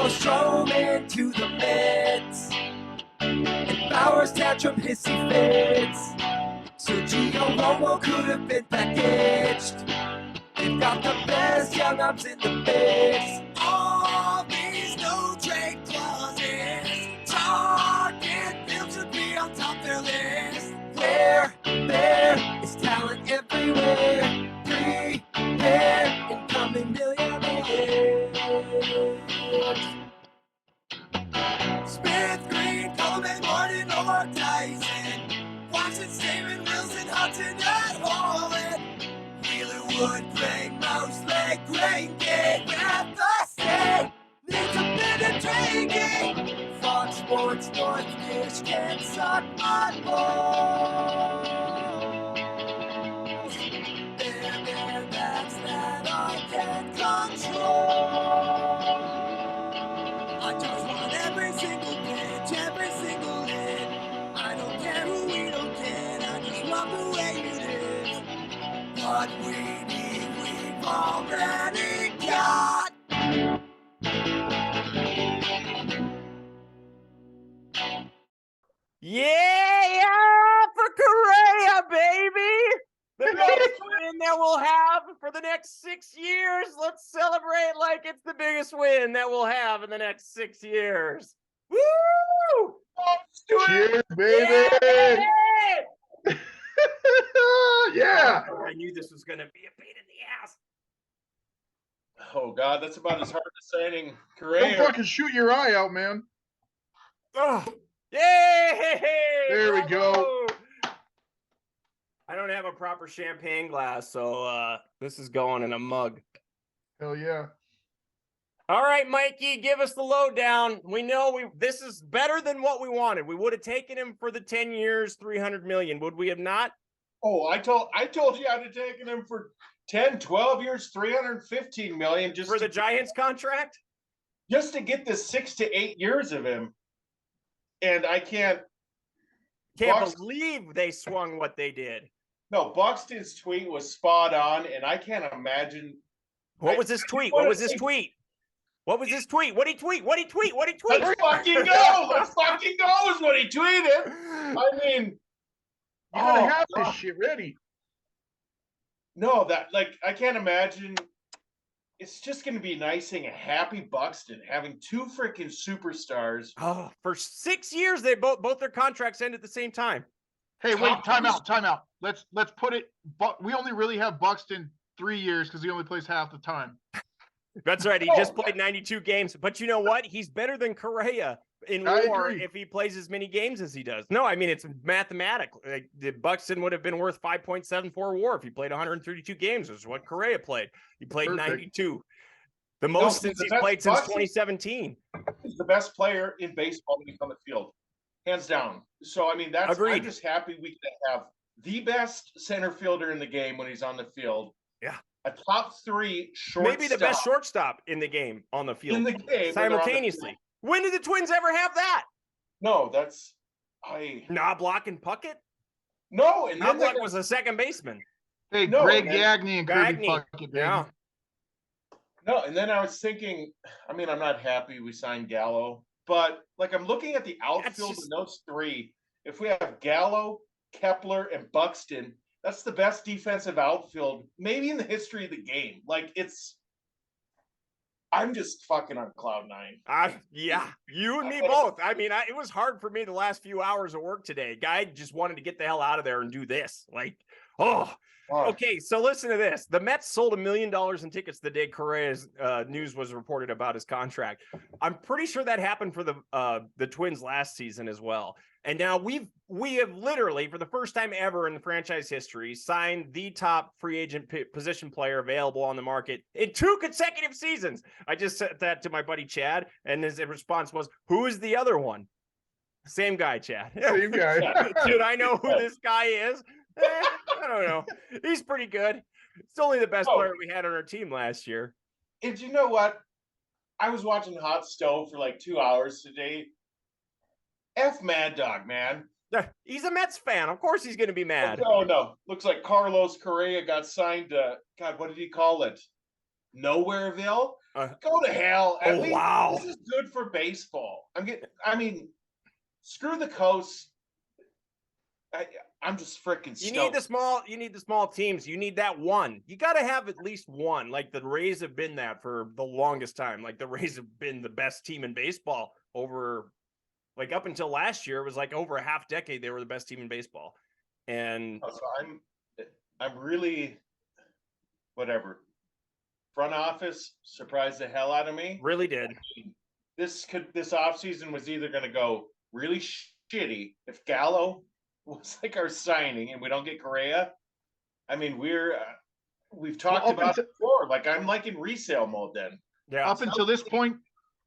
goes Strowman to the Mets, and Bauer's tantrum hissy fits. So Gio Romo could have been packaged. They've got the best young ups in the mix. All these no trade clauses. Target Field should be on top their list. Where there is talent everywhere. Prepare incoming millionaires. Smith, Green, Coleman, Martin, or Tyson. Watson, Stamen, Wilson, Hudson, and Holland. Wheeler, Wood, Gray, Mosley, Greinke. At the state needs a bit of drinking. Fox Sports North Michigan suck my balls. There, that's that I can control. I just want every single pitch, every single hit. I don't care who we don't get, I just love the way it is. What we need, we've already got. Yeah, for Correa, baby! The next win that we'll have for the next 6 years. Let's celebrate like it's the biggest win that we'll have in the next 6 years. Woo! Cheers, baby! Yeah! I knew this was going to be a pain in the ass. Oh, God, that's about as hard as signing Correa. Don't fucking shoot your eye out, man. Oh, yay! There we go. I don't have a proper champagne glass, so this is going in a mug. Hell yeah. All right, Mikey, give us the lowdown. We know this is better than what we wanted. We would have taken him for the 10 years, $300 million. Would we have not? Oh, I told you I'd have taken him for 10, 12 years, $315 million just for the Giants contract? Just to get the 6 to 8 years of him. And I can't believe they swung what they did. No, Buxton's tweet was spot on, and I can't imagine. What was his tweet? What was his tweet? What'd he tweet? Let's fucking go! Let's fucking go is what he tweeted. I mean, you gotta have this shit ready. No, I can't imagine. It's just going to be nice seeing a happy Buxton having two freaking superstars. Oh, for 6 years, they both their contracts end at the same time. Hey, wait, time out. Let's put it. But we only really have Buxton 3 years because he only plays half the time. That's right. He just played 92 games. But you know what? He's better than Correa in WAR if he plays as many games as he does. No, I mean, it's mathematical. Like, the Buxton would have been worth 5.74 WAR if he played 132 games, which is what Correa played. He played 92. The most since he's played since 2017. He's the best player in baseball when he's on the field. Hands down. So, I mean, I'm just happy we can have the best center fielder in the game when he's on the field. Yeah. A top 3 shortstop. Maybe the best shortstop in the game on the field. In the game. Simultaneously. When did the Twins ever have that? No, Knobloch and Puckett? No, and Knobloch was a second baseman. Hey, Greg Gagne and Kirby Puckett. Yeah. No, and then I was thinking, I mean, I'm not happy we signed Gallo, but I'm looking at the outfield in those 3. If we have Gallo, Kepler, and Buxton, that's the best defensive outfield maybe in the history of the game. I'm just fucking on cloud 9. Yeah, you and me both. I mean, it was hard for me the last few hours of work today. Guy just wanted to get the hell out of there and do this. Okay, so listen to this. The Mets sold $1 million in tickets the day Correa's news was reported about his contract. I'm pretty sure that happened for the Twins last season as well. And now we have literally, for the first time ever in the franchise history, signed the top free agent position player available on the market in 2 consecutive seasons. I just said that to my buddy Chad, and his response was, "Who is the other one?" Same guy, Chad. Same guy. Dude, I know who this guy is. I don't know. He's pretty good. It's only the best player we had on our team last year. And you know what? I was watching Hot Stove for 2 hours today. F Mad Dog, man. He's a Mets fan. Of course he's going to be mad. Oh, no. Looks like Carlos Correa got signed to, God, what did he call it? Nowhereville. Go to hell. At least wow. This is good for baseball. Screw the coast. I'm just freaking stoked. You need the small teams. You need that one. You got to have at least one. Like the Rays have been that for the longest time. Like the Rays have been the best team in baseball over, like up until last year. It was like over a half decade they were the best team in baseball. And so I'm really, whatever. Front office surprised the hell out of me. Really did. This offseason was either going to go really shitty if Gallo was like our signing and we don't get Correa. I mean, we've talked about it before. Like I'm like in resale mode then. Yeah. Up until this point,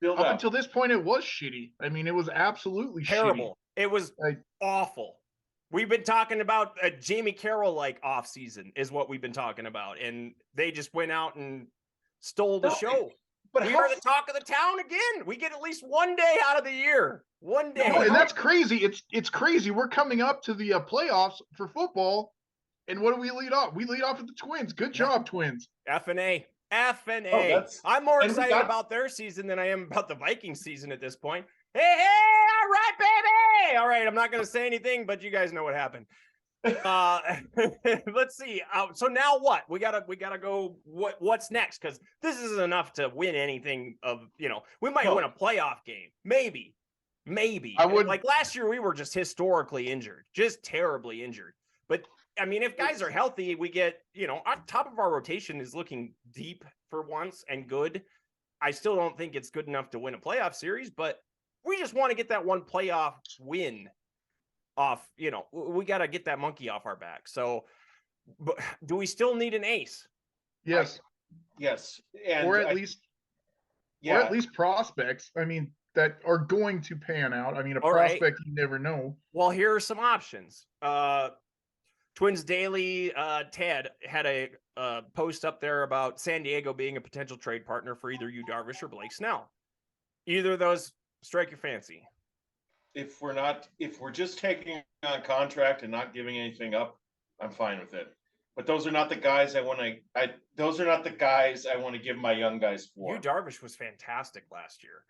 it was shitty. I mean, it was absolutely terrible. Shitty. It was awful. We've been talking about a Jamie Carroll like off season is what we've been talking about, and they just went out and stole the show. But we are the talk of the town again. We get at least one day out of the year. One day. No, and that's crazy. It's crazy. We're coming up to the playoffs for football, and what do we lead off? We lead off with the Twins. Good job, Twins. F&A. I'm more excited about their season than I am about the Vikings season at this point. Hey, all right, baby. All right, I'm not going to say anything, but you guys know what happened. Let's see. So now what? We gotta go. What's next? Because this isn't enough to win anything. We might win a playoff game, maybe. I would like last year. We were just historically injured, just terribly injured. But I mean, if guys are healthy, we get on top of our rotation is looking deep for once and good. I still don't think it's good enough to win a playoff series, but we just want to get that one playoff win off. We got to get that monkey off our back. So, but do we still need an ace? Yes. Yes. Or at least prospects. I mean, that are going to pan out. I mean, prospect you never know. Well, here are some options. Twins Daily, Ted had a post up there about San Diego being a potential trade partner for either Yu Darvish or Blake Snell. Either of those strike your fancy. If we're just taking on contract and not giving anything up, I'm fine with it. But those are not the guys I want to give my young guys for. Yu Darvish was fantastic last year.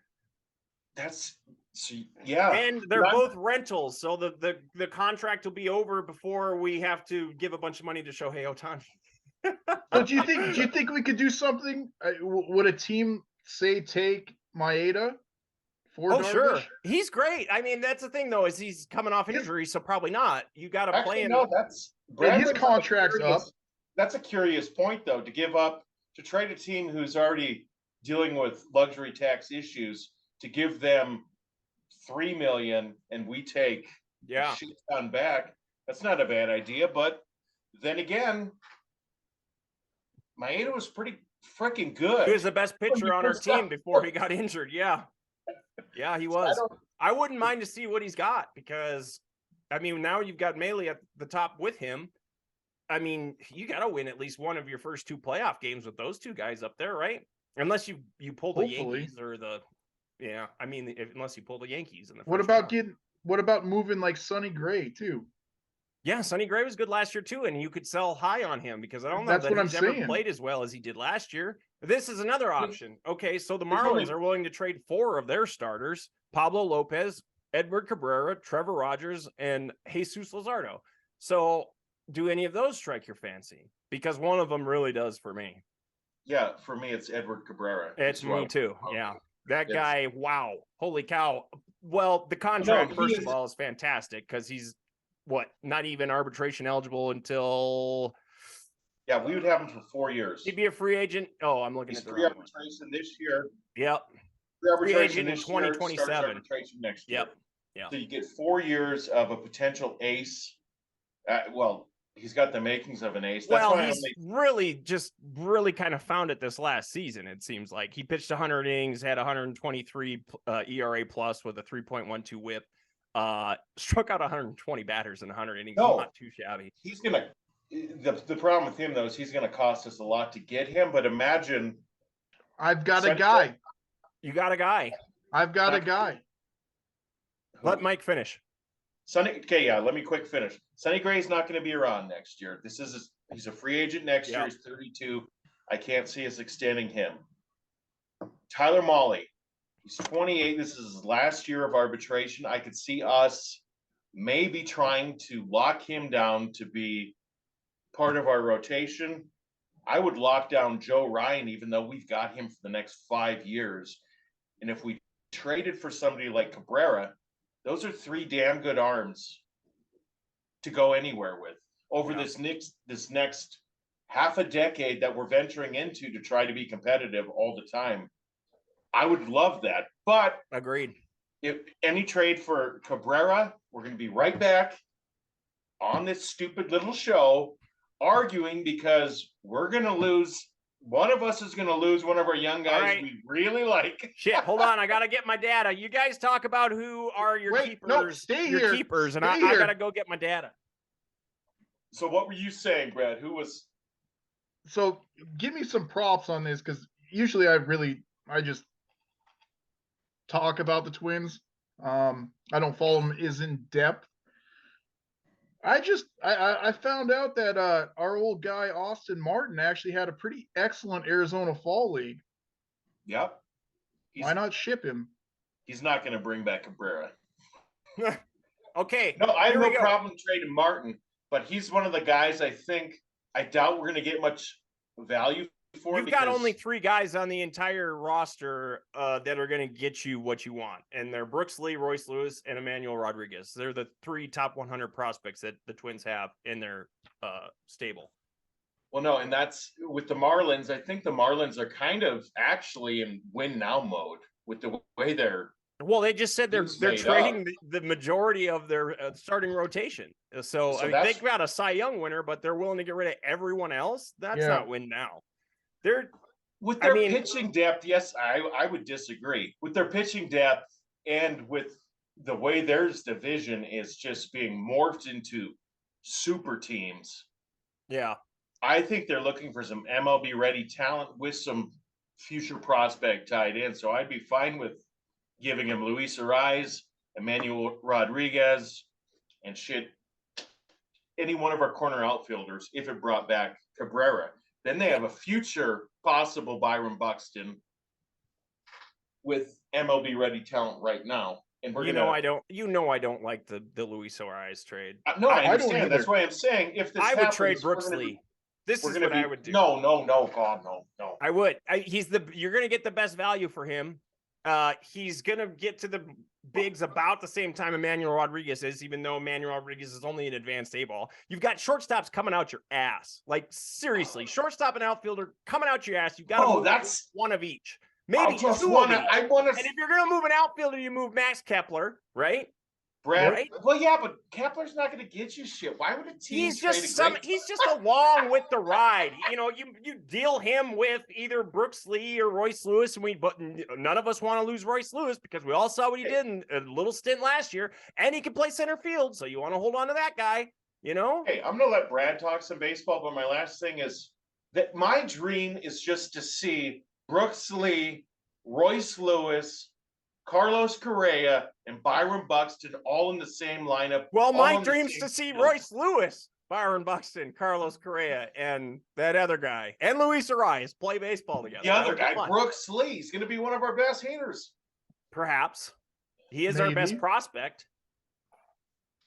Yeah. And they're both rentals, so the contract will be over before we have to give a bunch of money to Shohei Ohtani. So do you think we could do something? Would a team say take Maeda? Darvish? Sure. He's great. I mean, that's the thing, though, is he's coming off injury, so probably not. You got to play him. No, his contract's up. That's a curious point, though, to trade a team who's already dealing with luxury tax issues to give them $3 million and we take shit on back. That's not a bad idea. But then again, Maeda was pretty freaking good. He was the best pitcher on our team before he got injured. Yeah. Yeah, he was. I wouldn't mind to see what he's got because, I mean, now you've got Melee at the top with him. I mean, you got to win at least one of your first two playoff games with those two guys up there, right? Unless you pull the Yankees or unless you pull the Yankees in the first what about moving like Sonny Gray too? Yeah, Sonny Gray was good last year too, and you could sell high on him because I don't know that he's ever played as well as he did last year. This is another option. Okay, so the Marlins are willing to trade 4 of their starters: Pablo Lopez, Edward Cabrera, Trevor Rogers, and Jesus Luzardo. So do any of those strike your fancy? Because one of them really does for me. Yeah, for me, it's Edward Cabrera. It's me too. Yeah. That guy, wow. Holy cow. Well, the contract, first of all, is fantastic because he's, not even arbitration eligible until... Yeah, we would have him for 4 years. He'd be a free agent. Oh, I'm looking at the free arbitration this year. Yep. Free agent in 2027. Arbitration next year. Yep. Yeah. So you get 4 years of a potential ace. He's got the makings of an ace. That's he's really kind of found it this last season. It seems like he pitched 100 innings, had 123 ERA plus with a 3.12 WHIP. Struck out 120 batters in 100 innings. Not too shabby. He's gonna. The problem with him though is he's gonna cost us a lot to get him. But imagine, I've got a guy. You got a guy. I've got a guy. Let Mike finish. Let me quick finish. Sonny Gray's not going to be around next year. He's a free agent next year. He's 32. I can't see us extending him. Tyler Mahle, he's 28. This is his last year of arbitration. I could see us maybe trying to lock him down to be part of our rotation. I would lock down Joe Ryan, even though we've got him for the next 5 years. And if we traded for somebody like Cabrera, those are 3 damn good arms to go anywhere with over this next half a decade that we're venturing into to try to be competitive all the time. I would love that. But agreed. If any trade for Cabrera, we're going to be right back on this stupid little show arguing because we're going to lose. One of us is going to lose one of our young guys we really like. Shit, hold on. I got to get my data. You guys talk about who are your keepers. No, stay here. Keepers, and I got to go get my data. So what were you saying, Brad? Who was? So give me some props on this because usually I just talk about the Twins. I don't follow them as in depth. I found out that our old guy Austin Martin actually had a pretty excellent Arizona Fall League. Yep. Why not ship him? He's not going to bring back Cabrera. Okay. No, I have no problem trading Martin, but he's one of the guys I doubt we're going to get much value for. You've got only 3 guys on the entire roster that are going to get you what you want, and they're Brooks Lee, Royce Lewis, and Emmanuel Rodriguez. They're the 3 top 100 prospects that the Twins have in their stable. Well, no, and that's with the Marlins. I think the Marlins are kind of actually in win now mode with the way they're. Well, they just said they're trading the majority of their starting rotation. So I mean, they've got a Cy Young winner, but they're willing to get rid of everyone else. That's not win now. With their pitching depth, yes, I would disagree. With their pitching depth and with the way their division is just being morphed into super teams. Yeah. I think they're looking for some MLB ready talent with some future prospect tied in. So I'd be fine with giving him Luis Ariz, Emmanuel Rodriguez, and any one of our corner outfielders if it brought back Cabrera. Then they have a future possible Byron Buxton with MLB ready talent right now. And we're I don't like the Luis Ariz trade. No, I understand. That's why I'm saying if this would trade Brooks Lee. This is what I would do. No, God, no. I would. You're going to get the best value for him. He's going to get to the bigs about the same time Emmanuel Rodriguez is, even though Emmanuel Rodriguez is only an advanced A-ball. You've got shortstops coming out your ass. Like, seriously, shortstop and outfielder coming out your ass. You've got to move one of each. Maybe two of each. And if you're going to move an outfielder, you move Max Kepler, right? Brad, right? Well, yeah, but Kepler's not going to get you shit. Why would a team? He's just along with the ride. You deal him with either Brooks Lee or Royce Lewis, but none of us want to lose Royce Lewis because we all saw what he did in a little stint last year, and he can play center field. So you want to hold on to that guy, Hey, I'm going to let Brad talk some baseball, but my last thing is that my dream is just to see Brooks Lee, Royce Lewis, Carlos Correa, and Byron Buxton all in the same lineup. Well, my dream's to see Royce Lewis, Byron Buxton, Carlos Correa, and that other guy, and Luis Ariz play baseball together. The other guy, Brooks Lee, is going to be one of our best hitters. Perhaps. He is our best prospect.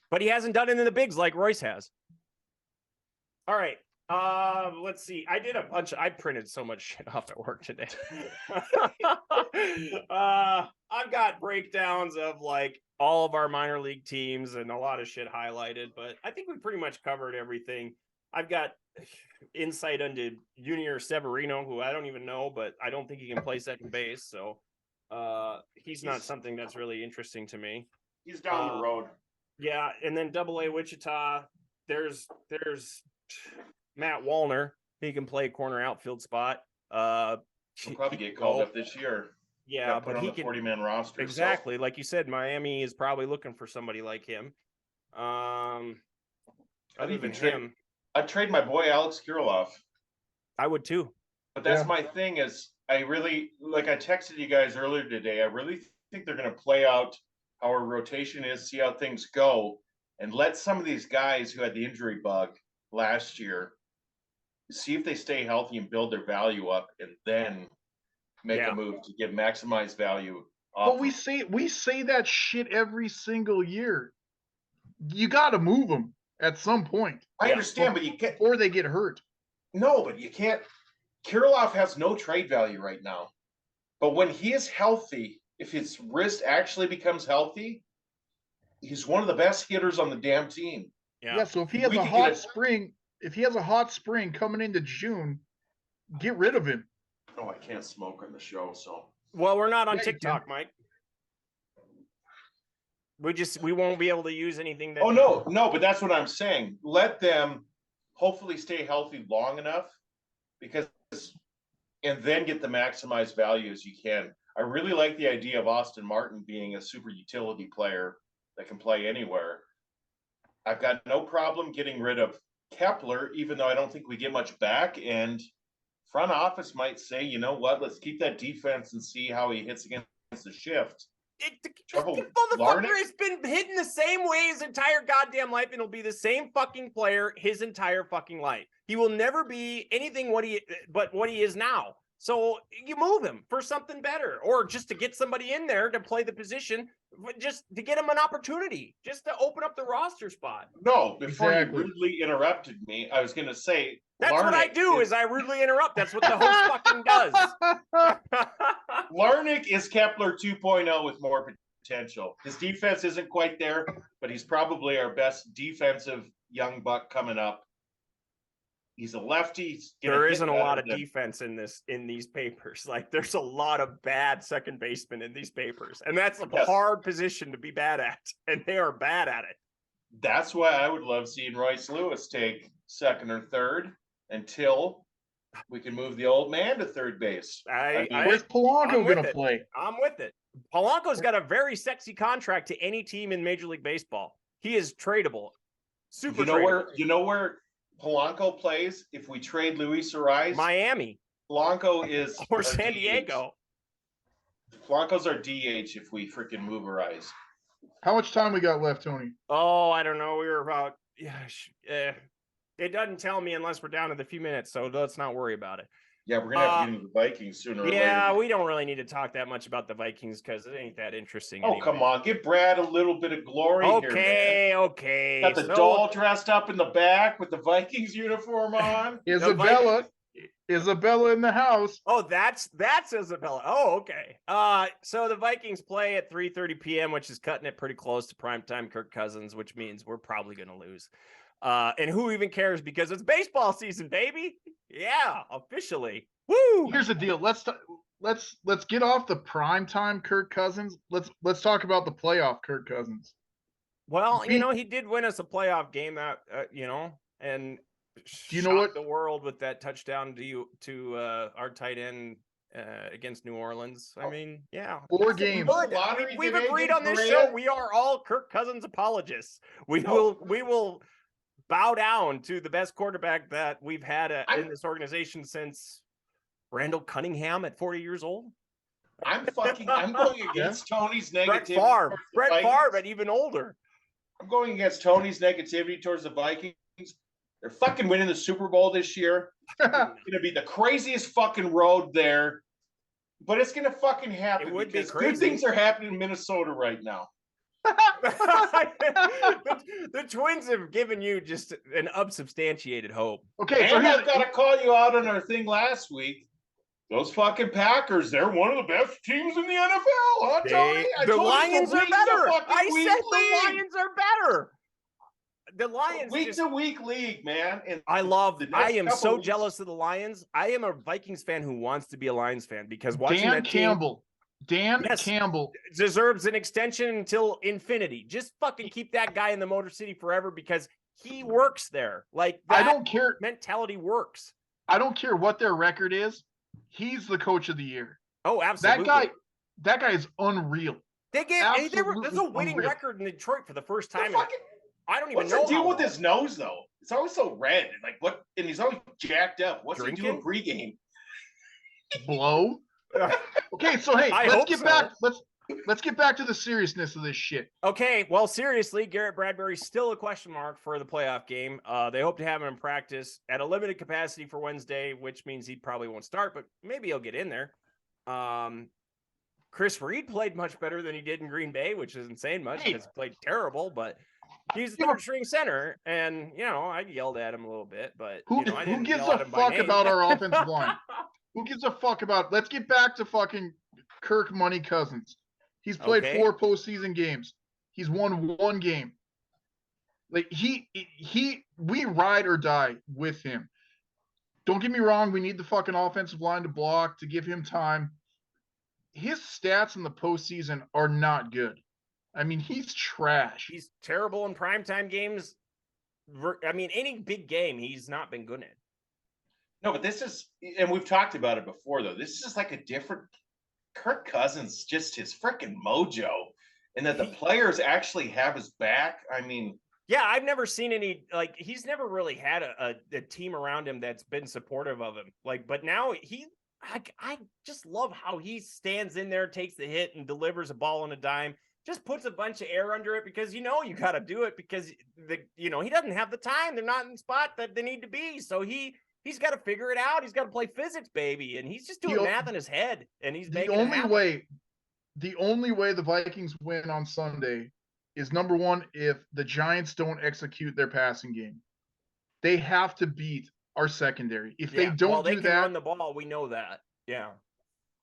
But he hasn't done it in the bigs like Royce has. All right. Let's see. I printed so much shit off at work today. I've got breakdowns of like all of our minor league teams and a lot of shit highlighted, but I think we pretty much covered everything. I've got insight into Junior Severino, who I don't even know, but I don't think he can play second base. So he's not something that's really interesting to me. He's down the road. Yeah. And then AA Wichita, there's Matt Wallner. He can play a corner outfield spot. He'll probably get called up this year. Yeah, but he can 40-man roster. Exactly. So. Like you said, Miami is probably looking for somebody like him. I'd trade my boy Alex Kirilloff. I would too. But that's my thing is I really, like I texted you guys earlier today, I really think they're going to play out how our rotation is, see how things go, and let some of these guys who had the injury bug last year see if they stay healthy and build their value up, and then make a move to get maximized value. But we say that shit every single year. You got to move them at some point. I understand, but you can't before they get hurt. No, but you can't. Kirilloff has no trade value right now. But when he is healthy, if his wrist actually becomes healthy, he's one of the best hitters on the damn team. Yeah. So if he has a hot spring coming into June, get rid of him. Oh, I can't smoke on the show, so. Well, we're not on TikTok, Mike. We won't be able to use anything that. Oh, no, but that's what I'm saying. Let them hopefully stay healthy long enough, and then get the maximized value as you can. I really like the idea of Austin Martin being a super utility player that can play anywhere. I've got no problem getting rid of Kepler, even though I don't think we get much back. And front office might say, you know what, let's keep that defense and see how he hits against the shift. The motherfucker has been hitting the same way his entire goddamn life, and he'll be the same fucking player his entire fucking life. He will never be anything but what he is now. So you move him for something better, or just to get somebody in there to play the position, just to get him an opportunity, just to open up the roster spot. No, before you rudely interrupted me, I was going to say, that's what I do is I rudely interrupt. That's what the host fucking does. Larnick is Kepler 2.0 with more potential. His defense isn't quite there, but he's probably our best defensive young buck coming up. He's a lefty. There isn't a lot of defense in these papers. Like, there's a lot of bad second basemen in these papers, and that's a hard position to be bad at, and they are bad at it. That's why I would love seeing Royce Lewis take second or third until we can move the old man to third base. Where's Polanco going to play? I'm with it. Polanco's got a very sexy contract to any team in Major League Baseball. He is tradable. Super tradable. You know where Polanco plays if we trade Luis Ariz? Miami. Polanco is or San Diego. Polanco's our DH if we freaking move Ariz. How much time we got left, Tony? Oh, I don't know. We were about it doesn't tell me unless we're down to the few minutes, so let's not worry about it. Yeah, we're gonna have to get into the Vikings sooner or later. Yeah, we don't really need to talk that much about the Vikings because it ain't that interesting. Oh, come on, give Brad a little bit of glory here. Okay. Got the doll dressed up in the back with the Vikings uniform on. Isabella in the house. Oh, that's Isabella. Oh, okay. So the Vikings play at 3:30 p.m., which is cutting it pretty close to primetime Kirk Cousins, which means we're probably gonna lose. And who even cares because it's baseball season, baby. Yeah, officially. Woo! Here's the deal. Let's get off the primetime Kirk Cousins. Let's talk about the playoff Kirk Cousins. Well, he did win us a playoff game that and do you know what the world with that touchdown to our tight end against New Orleans. I mean, yeah. 4 games. We've agreed on this show. We are all Kirk Cousins apologists. We will bow down to the best quarterback that we've had in this organization since Randall Cunningham at 40 years old. I'm going against Tony's negativity. Brett Favre, but even older. I'm going against Tony's negativity towards the Vikings. They're fucking winning the Super Bowl this year. It's going to be the craziest fucking road there. But it's going to fucking happen. It would be because crazy. Good things are happening in Minnesota right now. The Twins have given you just an unsubstantiated hope. Okay, and I've got to call you out on our thing last week. Those fucking Packers, they're one of the best teams in the NFL, huh, Tony? The Lions are better. I said the Lions are better. The Lions week-to-week league, man. And I am so jealous of the Lions. I am a Vikings fan who wants to be a Lions fan because watching Dan Campbell deserves an extension until infinity. Just fucking keep that guy in the Motor City forever because he works there. Like that, I don't care. Mentality works. I don't care what their record is. He's the coach of the year. Oh, absolutely. That guy is unreal. There's a winning record in Detroit for the first time. I don't even know. What's the deal with his nose though? It's always so red. And he's always jacked up. What's he doing pregame? Blow. Okay, so hey, let's get back. let's get back to the seriousness of this shit. Okay, well, seriously, Garrett Bradbury's still a question mark for the playoff game. They hope to have him in practice at a limited capacity for Wednesday, which means he probably won't start, but maybe he'll get in there. Chris Reed played much better than he did in Green Bay, which isn't saying much because he played terrible, but he's the third string center, and, I yelled at him a little bit, but, who gives a fuck about our offensive line? Who gives a fuck about? Let's get back to fucking Kirk Money Cousins. He's played 4 postseason games. He's won 1 game. Like we ride or die with him. Don't get me wrong. We need the fucking offensive line to block, to give him time. His stats in the postseason are not good. I mean, he's trash. He's terrible in primetime games. I mean, any big game, he's not been good at. No, but this is, and we've talked about it before, though. This is just like a different Kirk Cousins, just his freaking mojo, and that the players actually have his back. I mean, yeah, I've never seen any, like, he's never really had a team around him that's been supportive of him. Like, but now I just love how he stands in there, takes the hit, and delivers a ball on a dime. Just puts a bunch of air under it because you got to do it because he doesn't have the time. They're not in the spot that they need to be. So he's got to figure it out. He's got to play physics, baby, and he's just doing math in his head. And he's making it happen. The only way the Vikings win on Sunday is, number one, if the Giants don't execute their passing game. They have to beat our secondary. If they don't they do can that, run the ball. We know that. Yeah.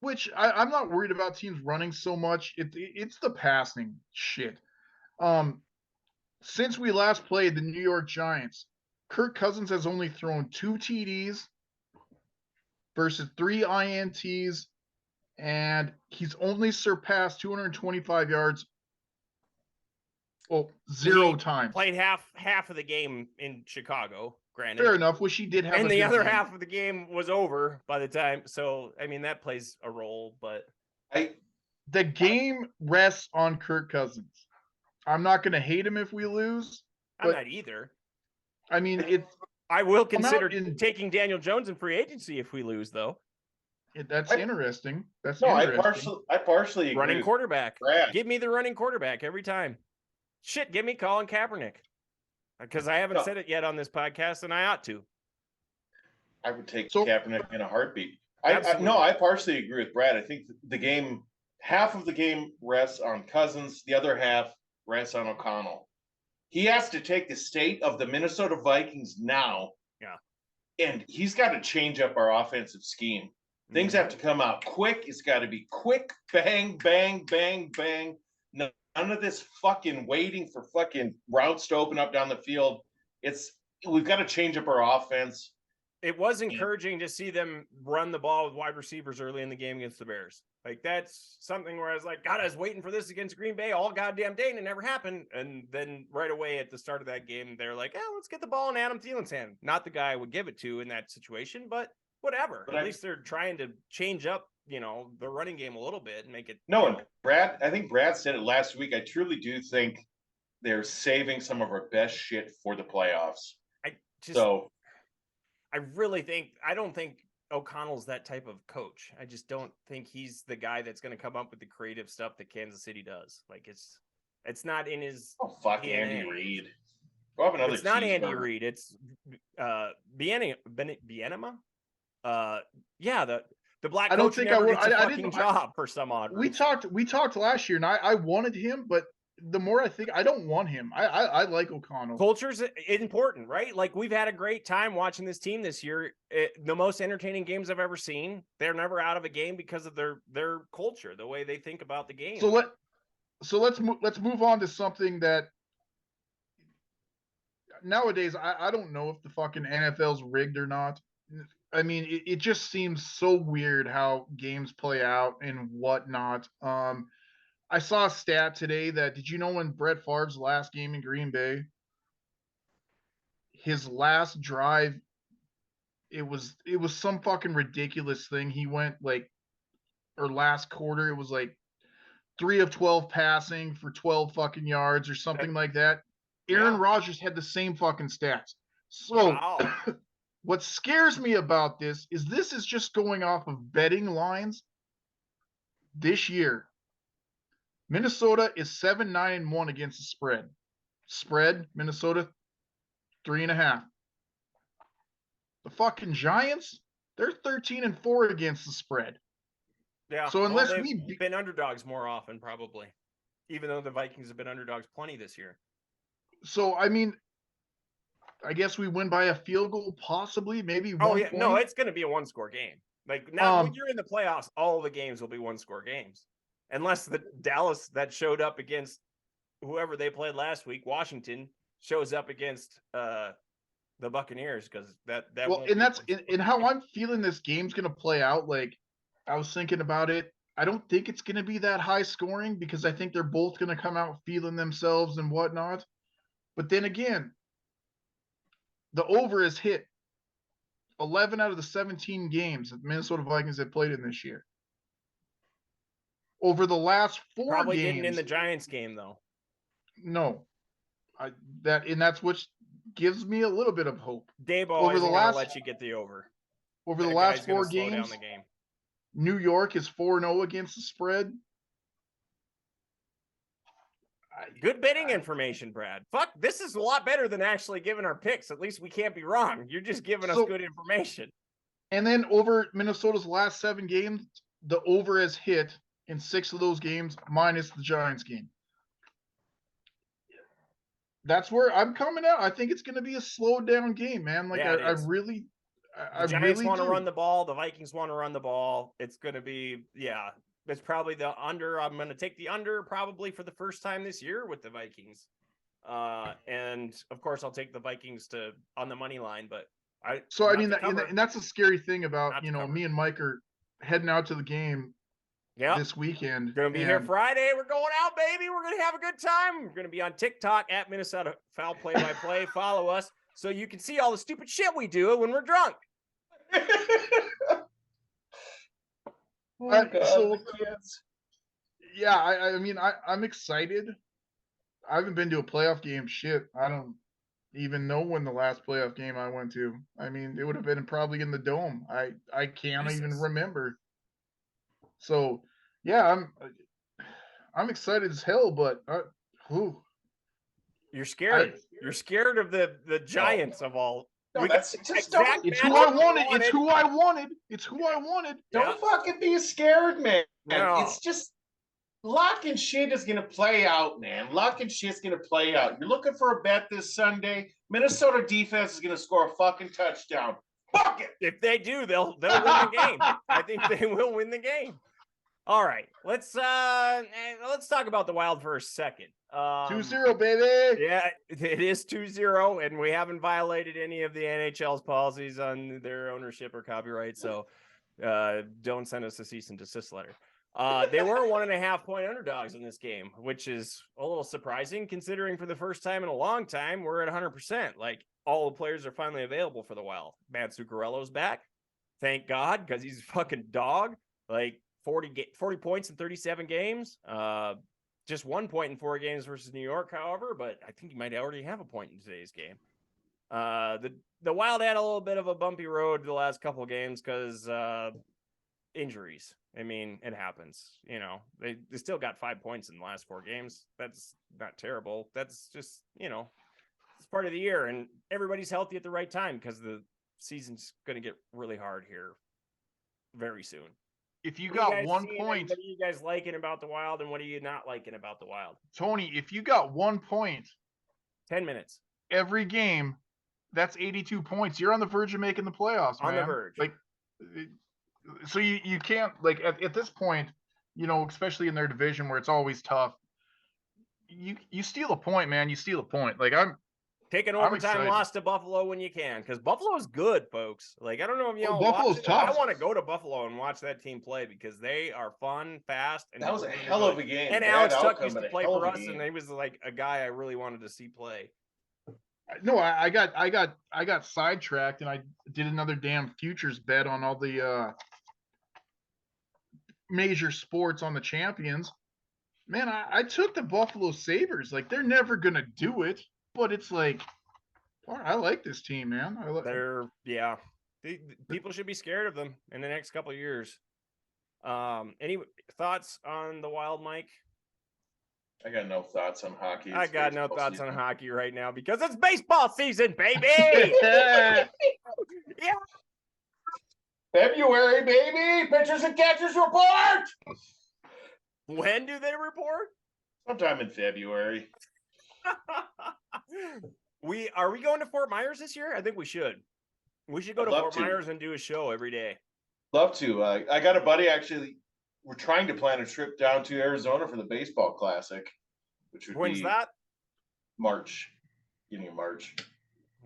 Which I'm not worried about teams running so much. It's the passing shit. Since we last played the New York Giants, Kirk Cousins has only thrown 2 TDs versus 3 INTs, and he's only surpassed 225 yards. Well, 0 times. Played half of the game in Chicago. Granted. Fair enough, which he did have. And the other half of the game was over by the time. So, I mean, that plays a role, but the game rests on Kirk Cousins. I'm not going to hate him if we lose. I'm not either. I mean, I will consider taking Daniel Jones in free agency if we lose, though. That's interesting. I partially agree. Running quarterback. Give me the running quarterback every time. Shit, give me Colin Kaepernick. Because I haven't said it yet on this podcast, and I ought to. I would take Kaepernick in a heartbeat. I partially agree with Brad. I think half of the game rests on Cousins, the other half rests on O'Connell. He has to take the state of the Minnesota Vikings now. Yeah. And he's got to change up our offensive scheme. Things have to come out quick. It's got to be quick, bang, bang, bang, bang. None of this fucking waiting for fucking routes to open up down the field. We've got to change up our offense. It was encouraging to see them run the ball with wide receivers early in the game against the Bears. Like, that's something where I was like, God, I was waiting for this against Green Bay all goddamn day, and it never happened. And then right away at the start of that game, they're like, let's get the ball in Adam Thielen's hand. Not the guy I would give it to in that situation, but whatever. At least they're trying to change up, the running game a little bit and make it. No, and Brad, I think Brad said it last week. I truly do think they're saving some of our best shit for the playoffs. I don't think O'Connell's that type of coach. I just don't think he's the guy that's going to come up with the creative stuff that Kansas City does. Like, it's not in his. Oh, fuck DNA. Andy Reid. It's not Andy Reid. It's Bienema. The black coach never gets a fucking job for some odd reason. We talked last year, and I wanted him, but the more I think, I don't want him. I like O'Connell. Culture's important, right? Like, we've had a great time watching this team this year. The most entertaining games I've ever seen. They're never out of a game because of their culture, the way they think about the game. So let's move on to something that nowadays I don't know if the fucking NFL's rigged or not. I mean, it just seems so weird how games play out and whatnot. I saw a stat today that, did you know when Brett Favre's last game in Green Bay, his last drive, it was some fucking ridiculous thing. He went last quarter, it was like 3 of 12 passing for 12 fucking yards or something like that. Aaron Rodgers had the same fucking stats. So what scares me about this is just going off of betting lines this year. Minnesota is 7-9-1 against the spread. Spread, Minnesota 3.5. The fucking Giants, they're 13-4 against the spread. Yeah. So unless they've been underdogs more often, probably, even though the Vikings have been underdogs plenty this year. So I mean, I guess we win by a field goal, possibly, maybe 1 point. No, it's going to be a one-score game. Like now, when you're in the playoffs, all the games will be one-score games, unless the Dallas that showed up against whoever they played last week, Washington, shows up against the Buccaneers, because that well, and that's in how I'm feeling this game's going to play out. Like, I was thinking about it. I don't think it's going to be that high scoring because I think they're both going to come out feeling themselves and whatnot. But then again, the over is hit 11 out of the 17 games that Minnesota Vikings have played in this year. Over the last 4 probably games. didn't in the Giants game, though. No. That's what gives me a little bit of hope. Daboll isn't going to let you get the over. Over the last 4 games, New York is 4-0 against the spread. Good betting information, Brad. Fuck, this is a lot better than actually giving our picks. At least we can't be wrong. You're just giving us good information. And then over Minnesota's last 7 games, the over has hit in 6 of those games, minus the Giants game. That's where I'm coming out. I think it's going to be a slowed down game, man. Like, I really Giants want to run the ball. The Vikings want to run the ball. It's going to be, it's probably the under. I'm going to take the under probably for the first time this year with the Vikings. And of course I'll take the Vikings on the money line, but and that's a scary thing about, me and Mike are heading out to the game this weekend. Going to be here Friday. We're going out, baby. We're going to have a good time. We're going to be on TikTok at Minnesota Foul Play-by-Play. Follow us so you can see all the stupid shit we do when we're drunk. I'm excited. I haven't been to a playoff game. Shit, I don't even know when the last playoff game I went to. I mean, it would have been probably in the Dome. I can't even remember. So, yeah, I'm excited as hell, but you're scared. You're scared of the Giants of all. No, it's who I wanted. It's who I wanted. It's who I wanted. Don't fucking be scared, man. No. It's just luck and shit is gonna play out, man. Luck and shit's gonna play out. You're looking for a bet this Sunday. Minnesota defense is gonna score a fucking touchdown. Fuck it. If they do, they'll win the game. I think they will win the game. All right, let's talk about the Wild for a second. 2-0, baby. Yeah, it is 2-0, and we haven't violated any of the NHL's policies on their ownership or copyright, so don't send us a cease and desist letter. They were 1.5 point underdogs in this game, which is a little surprising considering for the first time in a long time, we're at 100%. Like, all the players are finally available for the Wild. Matt Zuccarello's back. Thank God, because he's a fucking dog. Like, 40 points in 37 games. Just 1 point in 4 games versus New York, however, but I think he might already have a point in today's game. The Wild had a little bit of a bumpy road the last couple of games because injuries. I mean, it happens. They still got 5 points in the last 4 games. That's not terrible. That's just, it's part of the year, and everybody's healthy at the right time because the season's going to get really hard here very soon. If you got 1 point, what are you guys liking about the Wild, and what are you not liking about the Wild? Tony, if you got 1 point, 10 minutes every game, that's 82 points. You're on the verge of making the playoffs, man. On the verge. Like, so you can't, like, at this point, especially in their division where it's always tough. You steal a point, man. You steal a point. Like, take an overtime loss to Buffalo when you can, because Buffalo's good, folks. Like, I don't know if y'all Buffalo's tough. I want to go to Buffalo and watch that team play because they are fun, fast, and that was a hell of a game. And Alex Tuck used to play for us, and he was like a guy I really wanted to see play. No, I got sidetracked, and I did another damn futures bet on all the major sports on the champions. Man, I took the Buffalo Sabres. Like, they're never gonna do it. But it's like, I like this team, man. People should be scared of them in the next couple of years. Any thoughts on the Wild, Mike? I got no thoughts on hockey. I got no thoughts on hockey right now because it's baseball season, baby. Yeah. Yeah. February, baby. Pitchers and catchers report. When do they report? Sometime in February. Are we going to Fort Myers this year? I think we should. We should go to Fort Myers and do a show every day. Love to. I got a buddy actually. We're trying to plan a trip down to Arizona for the baseball classic, which would When's be that? March, beginning of March.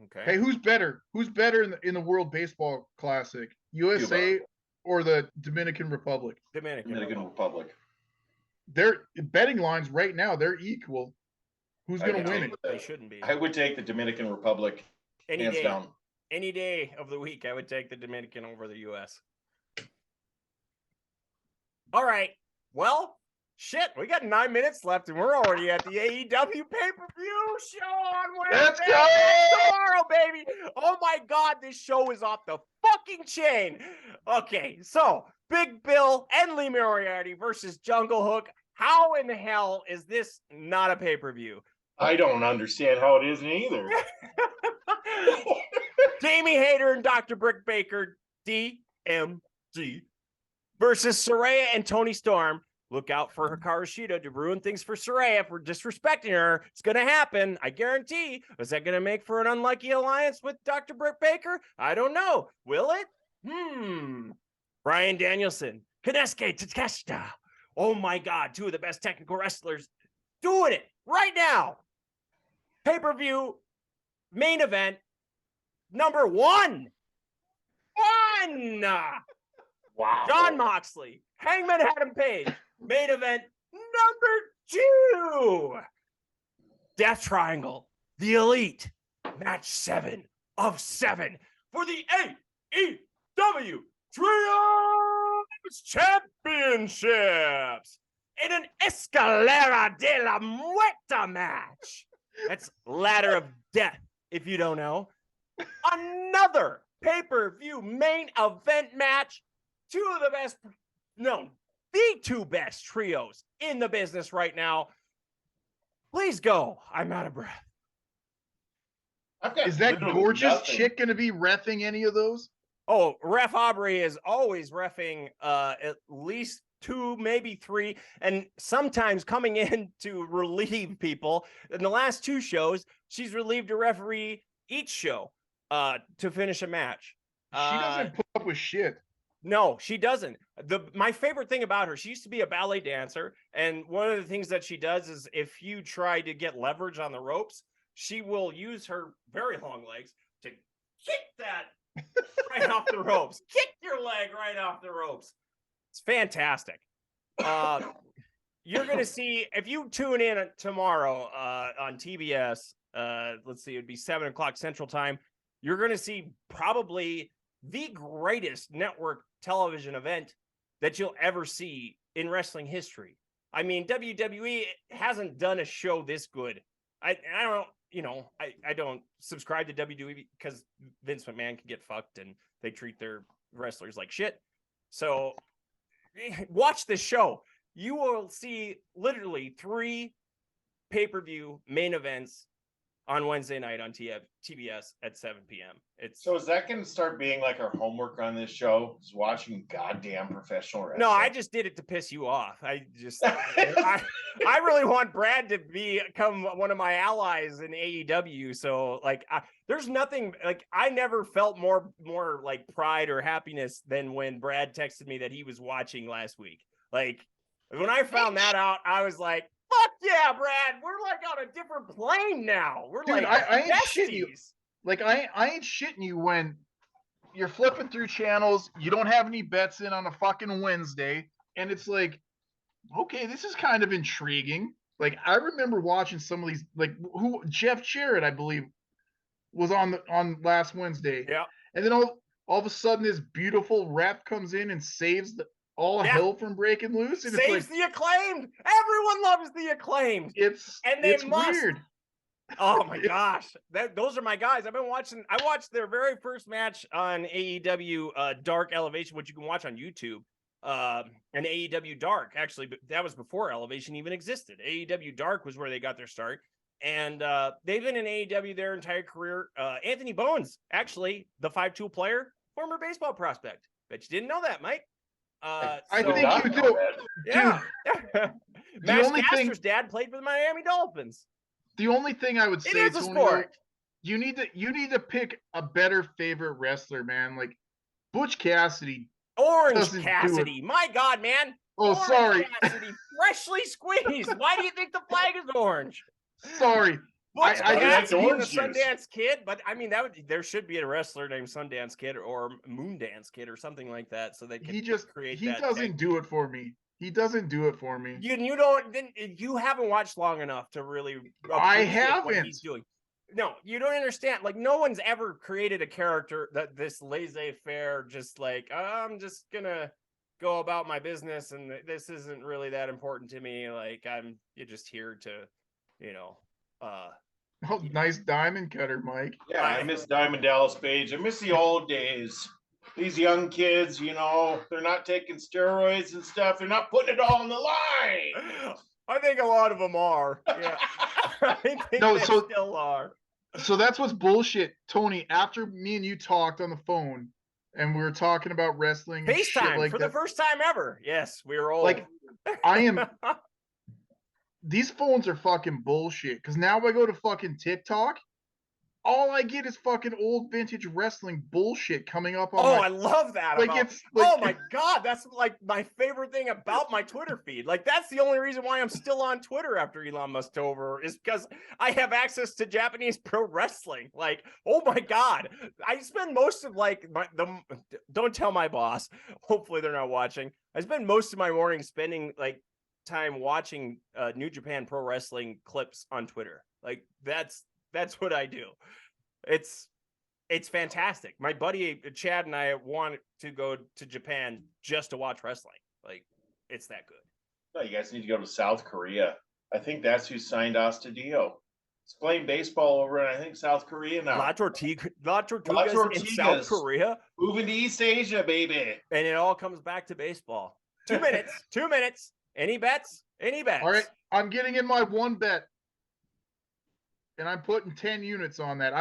Okay. Hey, who's better? Who's better in the World Baseball Classic? USA Cuba. or the Dominican Republic? Dominican Republic. Their betting lines right now, they're equal. Who's going to win it? They shouldn't be. I would take the Dominican Republic hands down. Any day of the week, I would take the Dominican over the U.S. All right. Well, shit, we got 9 minutes left, and we're already at the AEW pay-per-view show on Wednesday. Let's go! Tomorrow, baby. Oh, my God, this show is off the fucking chain. Okay, so Big Bill and Lee Moriarty versus Jungle Hook. How in the hell is this not a pay-per-view? I don't understand how it isn't either. Jamie Hayter and Dr. Britt Baker, DMG, versus Saraya and Toni Storm. Look out for Hikaru Shida to ruin things for Saraya for disrespecting her. It's going to happen. I guarantee. Is that going to make for an unlucky alliance with Dr. Britt Baker? I don't know. Will it? Bryan Danielson, Konosuke Takeshita. Oh my God. Two of the best technical wrestlers doing it right now. Pay-per-view main event number 1. Wow. Jon Moxley, Hangman Adam Page. Main event number 2. Death Triangle, The Elite, match 7 of 7 for the AEW Trios Championships in an Escalera de la Muerta match. That's Ladder of Death, if you don't know. Another pay-per-view main event match. The 2 best trios in the business right now. Please go. I'm out of breath. Is that gorgeous chick going to be reffing any of those? Oh, Ref Aubrey is always reffing at least 2, maybe 3, and sometimes coming in to relieve people. In the last 2 shows, she's relieved a referee each show to finish a match. She doesn't put up with shit. No, she doesn't. My favorite thing about her, she used to be a ballet dancer, and one of the things that she does is if you try to get leverage on the ropes, she will use her very long legs to kick that right off the ropes. Kick your leg right off the ropes. It's fantastic. You're going to see, if you tune in tomorrow on TBS, let's see, it'd be 7 o'clock Central Time, you're going to see probably the greatest network television event that you'll ever see in wrestling history. I mean, WWE hasn't done a show this good. I don't subscribe to WWE because Vince McMahon can get fucked and they treat their wrestlers like shit. So watch this show. You will see literally 3 pay-per-view main events on Wednesday night on TBS at 7 p.m. So is that going to start being like our homework on this show? Is watching goddamn professional wrestling? No, I just did it to piss you off. I really want Brad to become one of my allies in AEW. So like, there's nothing like I never felt more like pride or happiness than when Brad texted me that he was watching last week. Like when I found that out, I was like, fuck yeah, Brad. We're like on a different plane now. We're Dude, like, I ain't besties. shitting you. Like, I ain't shitting you when you're flipping through channels, you don't have any bets in on a fucking Wednesday, and it's like, okay, this is kind of intriguing. Like, I remember watching some of these, like, Jeff Jarrett, I believe, was on last Wednesday. Yeah. And then all of a sudden, this beautiful rep comes in and saves hell from breaking loose. And saves the Acclaimed. Everyone loves the Acclaimed. It's weird. Oh my gosh, those are my guys. I watched their very first match on AEW Dark Elevation, which you can watch on YouTube. an AEW Dark. Actually, that was before Elevation even existed. AEW Dark was where they got their start. And they've been in AEW their entire career. Anthony Bones, actually, the 5-tool player, former baseball prospect. Bet you didn't know that, Mike. I think you do. Yeah. Max only Caster's dad played for the Miami Dolphins. The only thing I would say, it is a sport. You need to pick a better favorite wrestler, man. Like Butch Cassidy. Orange Cassidy. My God, man. Oh, Orange sorry. Cassidy, freshly squeezed. Why do you think the flag is orange? Sorry. Butch Cassidy and the juice. Sundance Kid, but I mean there should be a wrestler named Sundance Kid or Moondance Kid or something like that, so they can create. He doesn't do it for me. He doesn't do it for me. You haven't watched long enough to really. I haven't. What he's doing. No, you don't understand. Like no one's ever created a character that this laissez-faire, just like I'm just gonna go about my business and this isn't really that important to me. Like you're just here to, Oh, nice diamond cutter, Mike. Yeah, I miss Diamond Dallas Page. I miss the old days. These young kids, they're not taking steroids and stuff. They're not putting it all on the line. I think a lot of them are. Yeah. I think they still are. So that's what's bullshit, Tony. After me and you talked on the phone, and we were talking about wrestling, FaceTime like for the first time ever. Yes, we were old. Like, I am. These phones are fucking bullshit. Because now I go to fucking TikTok, all I get is fucking old vintage wrestling bullshit coming up on. I love that. Oh my God, that's like my favorite thing about my Twitter feed. Like that's the only reason why I'm still on Twitter after Elon Musk took over is because I have access to Japanese pro wrestling. Like, oh my God, I spend most of don't tell my boss. Hopefully they're not watching. I spend most of my morning spending time watching New Japan Pro Wrestling clips on Twitter. Like that's what I do. It's fantastic. My buddy Chad and I want to go to Japan just to watch wrestling. Like it's that good. No, you guys need to go to South Korea. I think that's who signed Astudillo. He's playing baseball over in, I think, South Korea now. La Tortugas in South Korea. Moving to East Asia, baby. And it all comes back to baseball. 2 minutes. 2 minutes. Any bets? All right. I'm getting in my one bet. And I'm putting 10 units on that.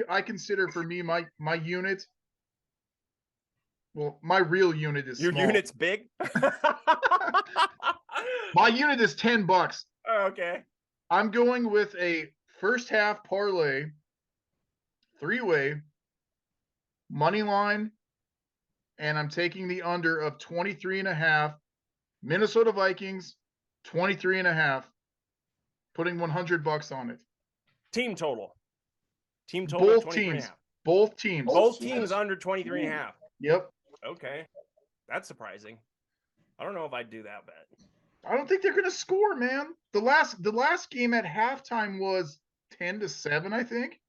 I consider for me my unit. Well, my real unit is your small. Unit's big. My unit is $10. Oh, okay. I'm going with a first half parlay, 3-way, money line, and I'm taking the under of 23.5. Minnesota Vikings, 23.5. Putting $100 on it. Team total. Both teams. Both teams under 23.5. Yep. Okay. That's surprising. I don't know if I'd do that bet. I don't think they're gonna score, man. The last game at halftime was 10-7, I think.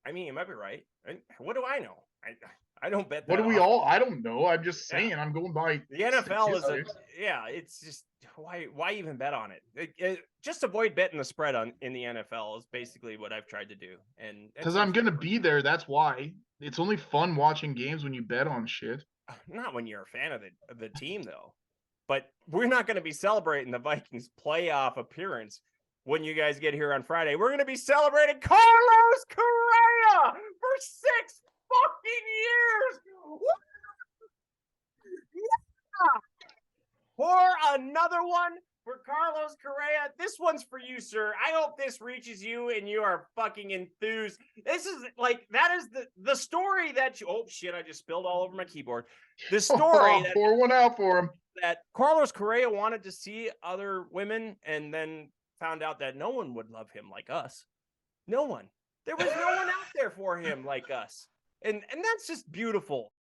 I mean, you might be right. What do I know? I don't bet that. What do we all? I don't know. I'm just saying. I'm going by the NFL it's just why even bet on it? Just avoid betting the spread in the NFL is basically what I've tried to do. And because I'm gonna be there, that's why. It's only fun watching games when you bet on shit. Not when you're a fan of the team though. But we're not going to be celebrating the Vikings playoff appearance when you guys get here on Friday. We're going to be celebrating Carlos Correa for 6 fucking years. Yeah. Pour another one for Carlos Correa. This one's for you, sir. I hope this reaches you and you are fucking enthused. This is that is the story that you. Oh shit! I just spilled all over my keyboard. The story. Pour one out for him. That Carlos Correa wanted to see other women and then found out that no one would love him like us. No one. There was no one out there for him like us. And that's just beautiful.